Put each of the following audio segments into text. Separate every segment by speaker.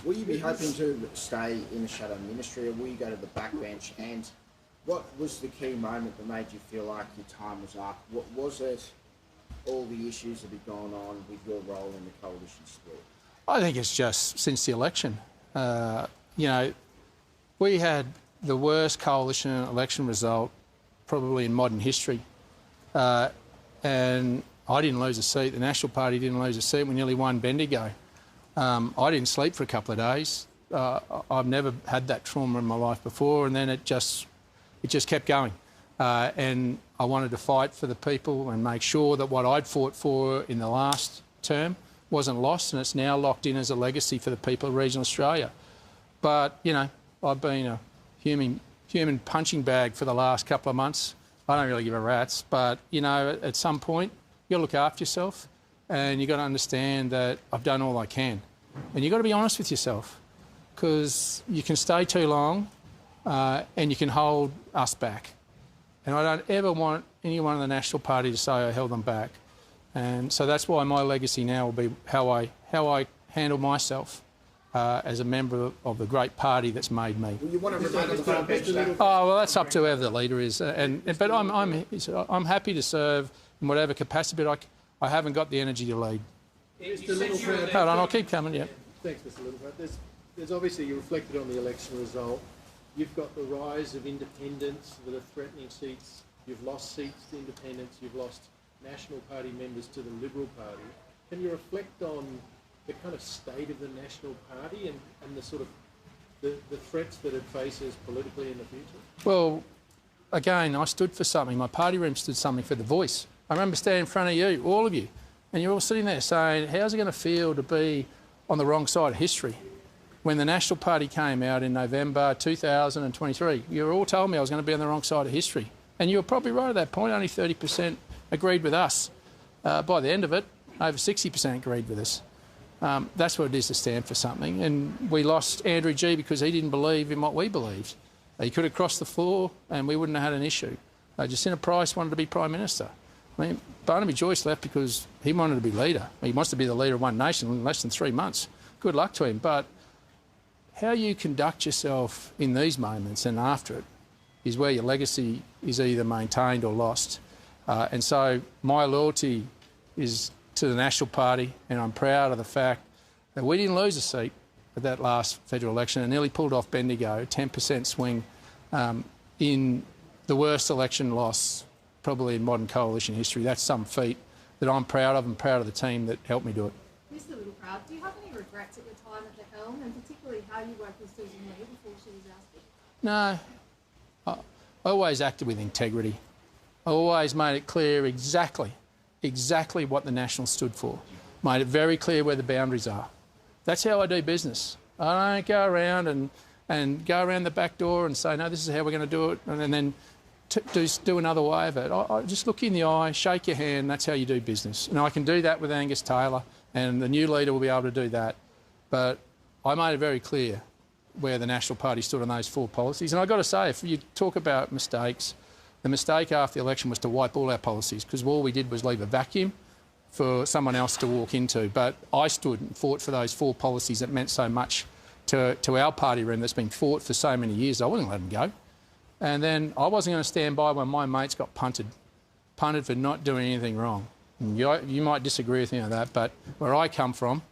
Speaker 1: Will you be hoping to stay in the shadow ministry, or will you go to the backbench? And what was the key moment that made you feel like your time was up? What was it? All the issues that had gone on with your role in the coalition split?
Speaker 2: I think it's just since the election. You know, we had the worst coalition election result probably in modern history. And I didn't lose a seat. The National Party didn't lose a seat. We nearly won Bendigo. I didn't sleep for a couple of days. I've never had that trauma in my life before, and then it just kept going. And I wanted to fight for the people and make sure that what I'd fought for in the last term wasn't lost, and it's now locked in as a legacy for the people of regional Australia. But, you know, I've been a human punching bag for the last couple of months. I don't really give a rat's, but, you know, at some point, you've got to look after yourself, and you've got to understand that I've done all I can. And you've got to be honest with yourself, because you can stay too long and you can hold us back. And I don't ever want anyone in the National Party to say I held them back. And so that's why my legacy now will be how I handle myself as a member of the great party that's made me.
Speaker 1: Well, you want to remain on the front bench?
Speaker 2: Oh, well, that's up to whoever the leader is. But I'm happy to serve in whatever capacity, but I haven't got the energy to lead. Hold on, I'll keep coming, yeah.
Speaker 3: Thanks, Mr. Littleproud. There's obviously, you reflected on the election result. You've got the rise of independents that are threatening seats. You've lost seats to independents. You've lost National Party members to the Liberal Party. Can you reflect on the kind of state of the National Party and the sort of the threats that it faces politically in the future?
Speaker 2: Well, again, I stood for something. My party room stood something for the voice. I remember standing in front of you, all of you, and you're all sitting there saying, how's it going to feel to be on the wrong side of history? When the National Party came out in November 2023, you all told me I was going to be on the wrong side of history. And you were probably right at that point. Only 30% agreed with us. By the end of it, over 60% agreed with us. That's what it is to stand for something. And we lost Andrew G because he didn't believe in what we believed. He could have crossed the floor and we wouldn't have had an issue. Jacinta Price wanted to be Prime Minister. I mean, Barnaby Joyce left because he wanted to be leader. He wants to be the leader of One Nation in less than 3 months. Good luck to him. But how you conduct yourself in these moments and after it is where your legacy is either maintained or lost. And so my loyalty is to the National Party, and I'm proud of the fact that we didn't lose a seat at that last federal election and nearly pulled off Bendigo, a 10% swing in the worst election loss probably in modern coalition history. That's some feat that I'm proud of and proud of the team that helped me do it.
Speaker 4: Mr. Littleproud, do you have any regrets at your time at the helm, and particularly how you worked with Susan Lee before she was ousted?
Speaker 2: No. I always acted with integrity. I always made it clear exactly what the National stood for. Made it very clear where the boundaries are. That's how I do business. I don't go around and go around the back door and say, no, this is how we're going to do it, and then do another way of it. I just look you in the eye, shake your hand, that's how you do business. And I can do that with Angus Taylor, and the new leader will be able to do that. But I made it very clear where the National Party stood on those 4 policies. And I've got to say, if you talk about mistakes, the mistake after the election was to wipe all our policies, because all we did was leave a vacuum for someone else to walk into. But I stood and fought for those 4 policies that meant so much to our party room that's been fought for so many years. I wasn't going to let them go. And then I wasn't going to stand by when my mates got punted for not doing anything wrong. And you might disagree with me on that, but where I come from,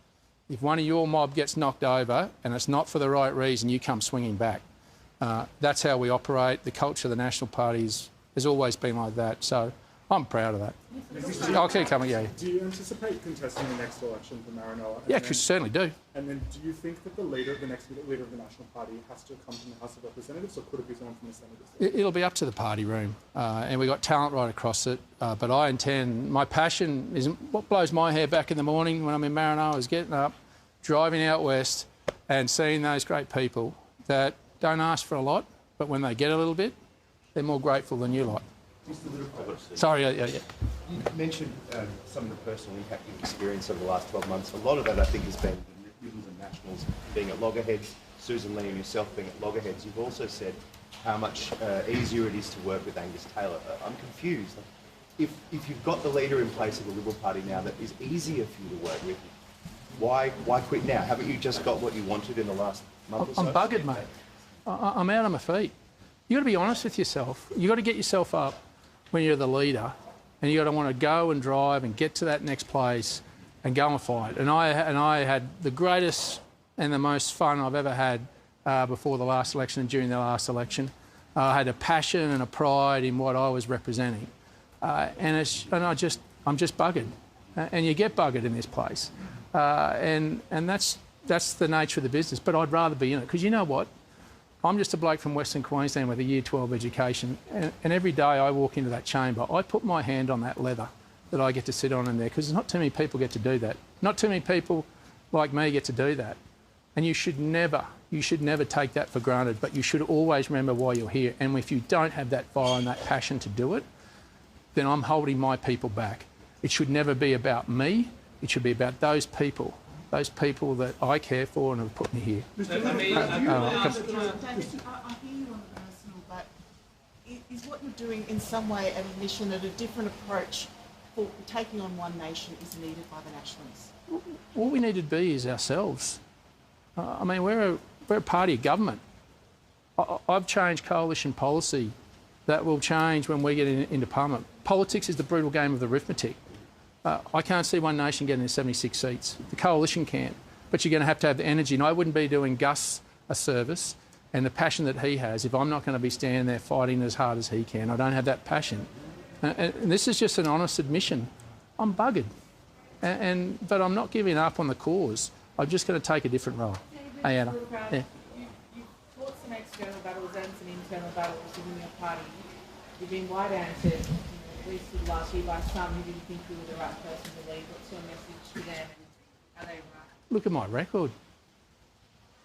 Speaker 2: if one of your mob gets knocked over and it's not for the right reason, you come swinging back. That's how we operate. The culture of the National Party has always been like that. So I'm proud of that. I'll keep coming, yeah.
Speaker 5: Do you anticipate contesting the next election for Maranoa?
Speaker 2: Yeah, certainly do.
Speaker 5: And then do you think that the next leader of the National Party has to come from the House of Representatives, or could it be someone from the Senate?
Speaker 2: It'll be up to the party room. And we've got talent right across it. But I intend, my passion is, what blows my hair back in the morning when I'm in Maranoa is getting up, driving out west and seeing those great people that don't ask for a lot, but when they get a little bit, they're more grateful than you lot. Sorry, yeah.
Speaker 6: You mentioned some of the personal impact you've experienced over the last 12 months. A lot of that, I think, has been the Liberals and Nationals being at loggerheads, Susan Lee and yourself being at loggerheads. You've also said how much easier it is to work with Angus Taylor. I'm confused. If you've got the leader in place of the Liberal Party now that is easier for you to work with, Why quit now? Haven't you just got what you wanted in the last month or so?
Speaker 2: I'm buggered, mate. I'm out on my feet. You've got to be honest with yourself. You've got to get yourself up when you're the leader, and you've got to want to go and drive and get to that next place and go and fight. And I had the greatest and the most fun I've ever had before the last election and during the last election. I had a passion and a pride in what I was representing. I'm just buggered. And you get buggered in this place. And that's the nature of the business. But I'd rather be in it. Because you know what? I'm just a bloke from Western Queensland with a Year 12 education. And every day I walk into that chamber, I put my hand on that leather that I get to sit on in there. Because not too many people get to do that. Not too many people like me get to do that. And you should never take that for granted. But you should always remember why you're here. And if you don't have that fire and that passion to do it, then I'm holding my people back. It should never be about me. It should be about those people that I care for and have put me here.
Speaker 7: I hear you on the personal, but is what you're doing in some way an admission that a different approach for taking on one nation is needed by the nationalists?
Speaker 2: All we need to be is ourselves. We're a party of government. I've changed coalition policy. That will change when we get into Parliament. Politics is the brutal game of arithmetic. I can't see one nation getting 76 seats. The coalition can. But you're going to have the energy. And I wouldn't be doing Gus a service and the passion that he has if I'm not going to be standing there fighting as hard as he can. I don't have that passion. And this is just an honest admission. I'm buggered. But I'm not giving up on the cause. I'm just going to take a different role. Hey, Anna. Yeah.
Speaker 8: You've fought some external battles and some internal battles within your party. You've been wide answered, at least last year, by some who didn't think you were the right person to lead. What's your message to them and are they right?
Speaker 2: Look at my record.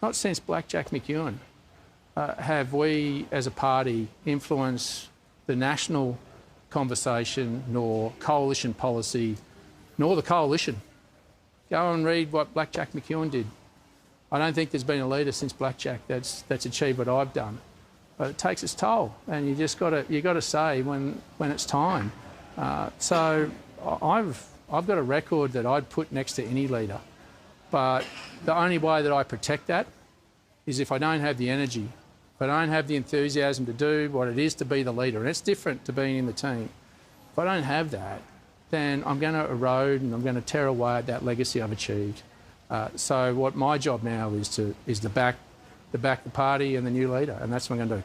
Speaker 2: Not since Blackjack McEwen have we, as a party, influenced the national conversation, nor coalition policy, nor the coalition. Go and read what Blackjack McEwen did. I don't think there's been a leader since Blackjack that's achieved what I've done. But it takes its toll, and you got to say when it's time. So I've got a record that I'd put next to any leader, but the only way that I protect that is if I don't have the energy, if I don't have the enthusiasm to do what it is to be the leader, and it's different to being in the team. If I don't have that, then I'm going to erode and I'm going to tear away at that legacy I've achieved. So what my job now is to back the party and the new leader, and that's what I'm going to do.